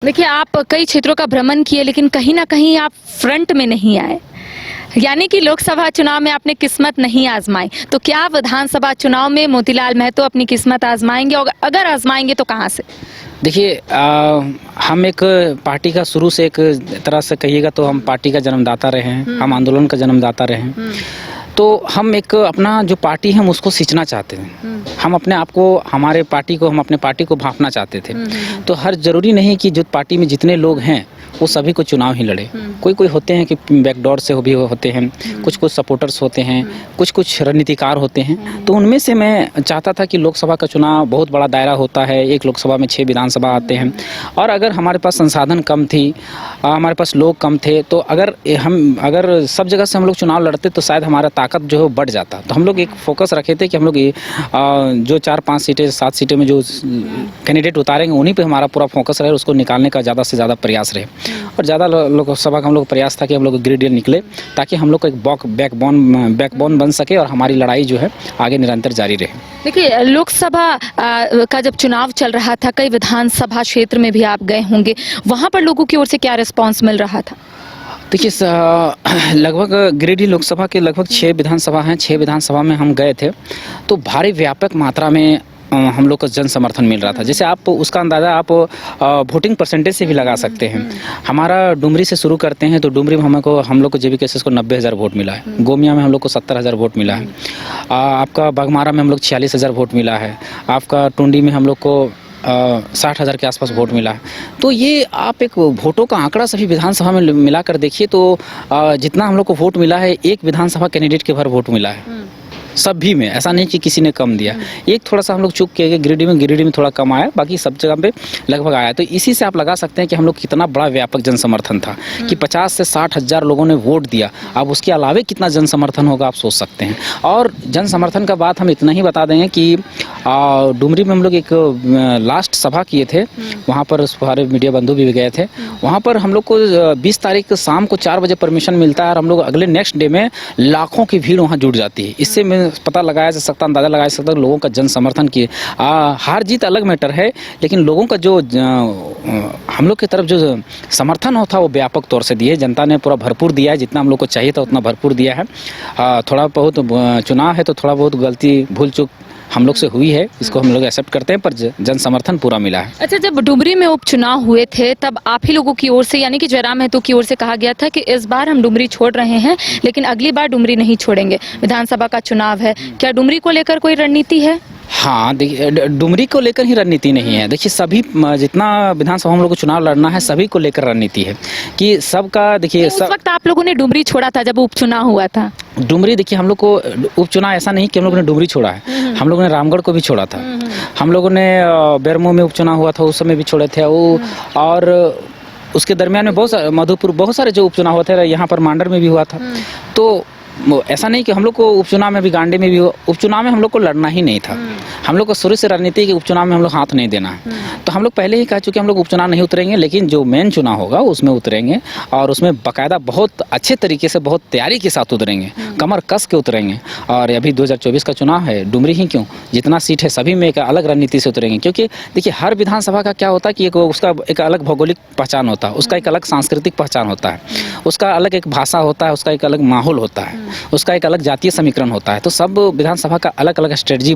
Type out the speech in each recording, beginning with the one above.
देखिए, आप कई क्षेत्रों का भ्रमण किए लेकिन कहीं ना कहीं आप फ्रंट में नहीं आए, यानी कि लोकसभा चुनाव में आपने किस्मत नहीं आजमाई। तो क्या विधानसभा चुनाव में मोतीलाल महतो अपनी किस्मत आजमाएंगे, और अगर आजमाएंगे तो कहां से? देखिए, हम एक पार्टी का शुरू से एक तरह से कहिएगा तो हम पार्टी का जन्मदाता रहे हैं, हम आंदोलन का जन्मदाता रहे हैं। तो हम एक अपना जो पार्टी है हम उसको सींचना चाहते हैं। हम अपने आप को, हमारे पार्टी को, हम अपने पार्टी को भांपना चाहते थे। तो हर ज़रूरी नहीं कि जो पार्टी में जितने लोग हैं वो सभी को चुनाव ही लड़े। कोई कोई होते हैं कि बैकडोर से भी होते हैं, कुछ कुछ सपोर्टर्स होते हैं, कुछ कुछ रणनीतिकार होते हैं। तो उनमें से मैं चाहता था कि लोकसभा का चुनाव बहुत बड़ा दायरा होता है, एक लोकसभा में 6 विधानसभा आते हैं, और अगर हमारे पास संसाधन कम थी, हमारे पास लोग कम थे, तो अगर सब जगह से हम लोग चुनाव लड़ते तो शायद हमारा ताकत जो है वो बढ़ जाता। तो हम लोग एक फोकस रखे थे कि हम लोग जो 4-5 सीटें 7 सीटें में जो कैंडिडेट उतारेंगे उन्हीं पे हमारा पूरा फोकस रहे, उसको निकालने का ज़्यादा से ज़्यादा प्रयास रहे। और ज़्यादा लोकसभा का हम लोग प्रयास था कि हम लोग ग्रेडियंट निकले, ताकि हम लोग को एक बैकबोन बन सके और हमारी लड़ाई जो है आगे निरंतर जारी रहे। देखिए, लोकसभा का जब चुनाव चल रहा था, कई विधानसभा क्षेत्र में भी आप गए होंगे, वहां पर लोगों की ओर से क्या रिस्पांस मिल रहा था? देखिए, लगभग गिरिडीह लोकसभा के लगभग 6 विधानसभा हैं, 6 विधानसभा में हम गए थे, तो भारी व्यापक मात्रा में हम लोग को जन समर्थन मिल रहा था। जैसे आप उसका अंदाज़ा आप वोटिंग परसेंटेज से भी लगा सकते हैं। हमारा डुमरी से शुरू करते हैं तो डुमरी में हम लोग को जेबी केसेस को 90,000 वोट मिला है, गोमिया में हम लोग को 70,000 वोट मिला है, आपका बाघमारा में हम लोग 46,000 वोट मिला है, आपका टुंडी में हम लोग को 60,000 के आसपास वोट मिला है। तो ये आप एक वोटों का आंकड़ा सभी विधानसभा में मिलाकर देखिए तो जितना हम लोग को वोट मिला है, एक विधानसभा कैंडिडेट के भर वोट मिला है सभी में। ऐसा नहीं कि किसी ने कम दिया, एक थोड़ा सा हम लोग चूक किए, गिरिडीह में थोड़ा कम आया, बाकी सब जगह पे लगभग आया। तो इसी से आप लगा सकते हैं कि हम लोग कितना बड़ा व्यापक जन समर्थन था कि 50 से 60,000 लोगों ने वोट दिया। अब उसके अलावे कितना जन समर्थन होगा आप सोच सकते हैं। और जन समर्थन का बात हम इतना ही बता देंगे कि डुमरी में हम लोग एक लास्ट सभा किए थे, वहाँ पर हमारे मीडिया बंधु भी गए थे। वहाँ पर हम लोग को 20 तारीख शाम को 4 बजे परमिशन मिलता है और हम लोग अगले नेक्स्ट डे में लाखों की भीड़ वहाँ जुट जाती है। इससे मैं पता लगाया जा सकता, अंदाज़ा लगाया जा सकता लोगों का जन समर्थन की। हार जीत अलग मैटर है, लेकिन लोगों का जो हम लोग की तरफ जो समर्थन होता है वो व्यापक तौर से दिए। जनता ने पूरा भरपूर दिया है, जितना हम लोग को चाहिए था उतना भरपूर दिया है। थोड़ा बहुत चुनाव है तो थोड़ा बहुत गलती भूल चूक हम लोग से हुई है, इसको हम लोग एक्सेप्ट करते हैं, पर जन समर्थन पूरा मिला है। अच्छा, जब डुमरी में उपचुनाव हुए थे तब आप ही लोगों की ओर से, यानी कि जयराम महतो की ओर से कहा गया था कि इस बार हम डुमरी छोड़ रहे हैं, लेकिन अगली बार डुमरी नहीं छोड़ेंगे। विधानसभा का चुनाव है, क्या डुमरी को लेकर कोई रणनीति है? हाँ, देखिए, डुमरी को लेकर ही रणनीति नहीं है। देखिए, सभी जितना विधानसभा हम लोग को चुनाव लड़ना है सभी को लेकर रणनीति है कि सबका। देखिए, उस वक्त आप लोगों ने डुमरी छोड़ा था जब उपचुनाव हुआ था? डुमरी, देखिए, हम लोग को उपचुनाव ऐसा नहीं कि हम लोगों ने डुमरी छोड़ा है, हम लोगों ने रामगढ़ को भी छोड़ा था, हम लोगों ने बेरमो में उपचुनाव हुआ था उस समय भी छोड़े थे वो, और उसके दरमियान में बहुत सारे मधुपुर, बहुत सारे जो उपचुनाव हुए थे, यहाँ पर मांडर में भी हुआ था। तो ऐसा नहीं कि हम लोग को उपचुनाव में भी, गांडे में भी, उपचुनाव में हम लोग को लड़ना ही नहीं था। हम लोग को शुरू से रणनीति कि उपचुनाव में हम लोग हाथ नहीं देना है। तो हम लोग पहले ही कह चुके हम लोग उपचुनाव नहीं उतरेंगे, लेकिन जो मेन चुनाव होगा उसमें उतरेंगे, और उसमें बाकायदा बहुत अच्छे तरीके से, बहुत तैयारी के साथ उतरेंगे, कमर कस के उतरेंगे। और अभी 2024 का चुनाव है, डुमरी ही क्यों, जितना सीट है सभी में एक अलग रणनीति से उतरेंगे। क्योंकि देखिए, हर विधानसभा का क्या होता है कि उसका एक अलग भौगोलिक पहचान होता है, उसका एक अलग सांस्कृतिक पहचान होता है, उसका अलग एक भाषा होता है, उसका एक अलग माहौल होता है, उसका एक अलग जातीय समीकरण होता है। तो सब विधानसभा का अलग अलग स्ट्रेटजी,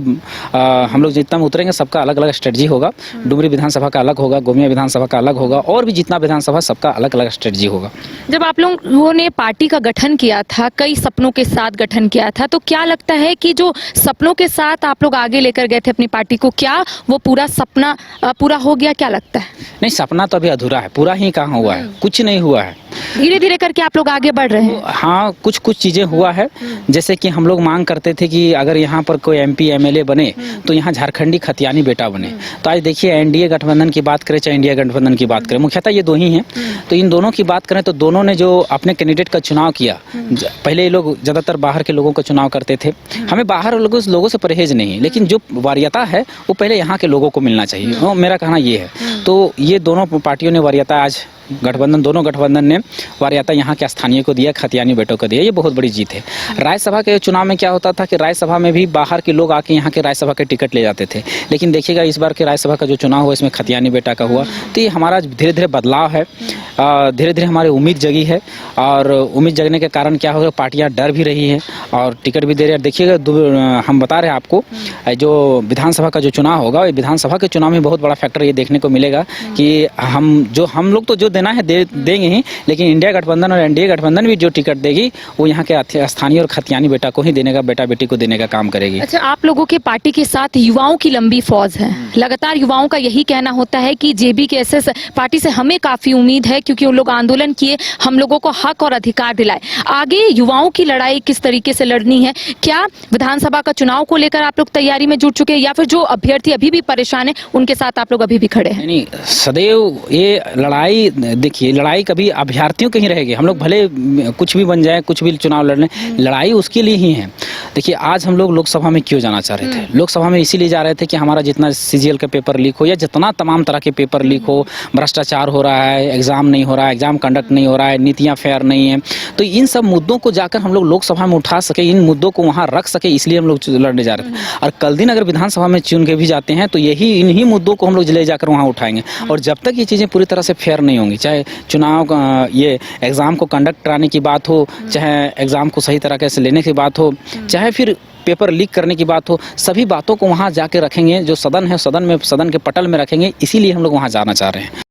हम लोग जितना में उतरेंगे सबका अलग अलग स्ट्रेटजी होगा। डुमरी विधानसभा का अलग होगा, गोमिया विधानसभा का अलग होगा, और भी जितना विधानसभा सबका अलग अलग स्ट्रेटजी होगा। जब आप लोगों ने पार्टी का गठन किया था, कई सपनों के साथ गठन किया था, तो क्या लगता है कि जो सपनों के साथ आप लोग आगे लेकर गए थे अपनी पार्टी को, क्या वो पूरा सपना पूरा हो गया? क्या लगता है? नहीं, सपना तो अभी अधूरा है, पूरा ही कहाँ हुआ है, कुछ नहीं हुआ है। धीरे धीरे करके आप लोग आगे बढ़ रहे हैं। हाँ, कुछ कुछ चीज़ें हुआ है। जैसे कि हम लोग मांग करते थे कि अगर यहाँ पर कोई MP MLA बने तो यहाँ झारखंडी खतियानी बेटा बने। तो आज देखिए, एनडीए गठबंधन की बात करें चाहे इंडिया गठबंधन की बात करें, मुख्यतः ये दो ही हैं। तो इन दोनों की बात करें तो दोनों ने जो अपने कैंडिडेट का चुनाव किया, पहले ये लोग ज़्यादातर बाहर के लोगों का चुनाव करते थे। हमें बाहर लोगों से परहेज नहीं, लेकिन जो वरीयता है वो पहले यहाँ के लोगों को मिलना चाहिए, मेरा कहना ये है। तो ये दोनों पार्टियों ने वरीयता, आज गठबंधन, दोनों गठबंधन ने वरीयता यहाँ के स्थानीय को दिया, खतियानी बेटों को दिया। ये बहुत बड़ी जीत है। थे। राज्यसभा के चुनाव में क्या होता था कि राज्यसभा में भी बाहर के लोग आके यहाँ के राज्यसभा के टिकट ले जाते थे, लेकिन देखिएगा इस बार के राज्यसभा का जो चुनाव हुआ इसमें खतियानी बेटा का हुआ। तो ये हमारा धीरे धीरे बदलाव है, धीरे धीरे हमारी उम्मीद जगी है, और उम्मीद जगने के कारण क्या होगा, पार्टियां डर भी रही हैं और टिकट भी दे रही है। देखिएगा हम बता रहे हैं आपको, जो विधानसभा का जो चुनाव होगा, विधानसभा के चुनाव में बहुत बड़ा फैक्टर ये देखने को मिलेगा कि हम लोग तो जो देना है देंगे ही, लेकिन इंडिया गठबंधन और एनडीए गठबंधन भी जो टिकट देगी वो यहाँ के स्थानीय और खतियानी बेटा को ही देने का, बेटा बेटी को देने का काम करेगी। अच्छा, आप लोगों के पार्टी के साथ युवाओं की लंबी फौज है, लगातार युवाओं का यही कहना होता है कि जेबी के एसएस पार्टी से हमें काफी उम्मीद है, क्योंकि उन लोग आंदोलन किए, हम लोगों को हक और अधिकार दिलाए। आगे युवाओं की लड़ाई किस तरीके से लड़नी है? क्या विधानसभा का चुनाव को लेकर आप लोग तैयारी में जुट चुके हैं, या फिर जो अभ्यर्थी अभी भी परेशान है उनके साथ आप लोग अभी भी खड़े हैं? नहीं, सदैव ये लड़ाई, देखिए लड़ाई कभी अभ्यर्थियों की ही रहेगी। हम लोग भले कुछ भी बन जाए, कुछ भी चुनाव लड़ लें, लड़ाई उसके लिए ही है। देखिए आज हम लोग लोकसभा में क्यों जाना चाह रहे थे? लोकसभा में इसीलिए जा रहे थे कि हमारा जितना सीजीएल का पेपर लीक हो या जितना तमाम तरह के पेपर लीक हो, भ्रष्टाचार हो रहा है, एग्जाम नहीं हो रहा है, एग्जाम कंडक्ट नहीं हो रहा है, नीतियां फेयर नहीं है, तो इन सब मुद्दों को जाकर हम लोग लोकसभा में उठा सके, इन मुद्दों को वहां रख सके, इसलिए हम लोग लड़ने जा रहे थे। और कल दिन अगर विधानसभा में चुन के भी जाते हैं तो यही इन्हीं मुद्दों को हम लोग ले जाकर वहां उठाएंगे। और जब तक ये चीज़ें पूरी तरह से फेयर नहीं होंगी, चाहे चुनाव ये एग्जाम को कंडक्ट कराने की बात हो, चाहे एग्जाम को सही तरीके से लेने की बात हो, चाहे फिर पेपर लीक करने की बात हो, सभी बातों को वहां जाके रखेंगे। जो सदन है, सदन के पटल में रखेंगे, इसीलिए हम लोग वहां जाना चाह रहे हैं।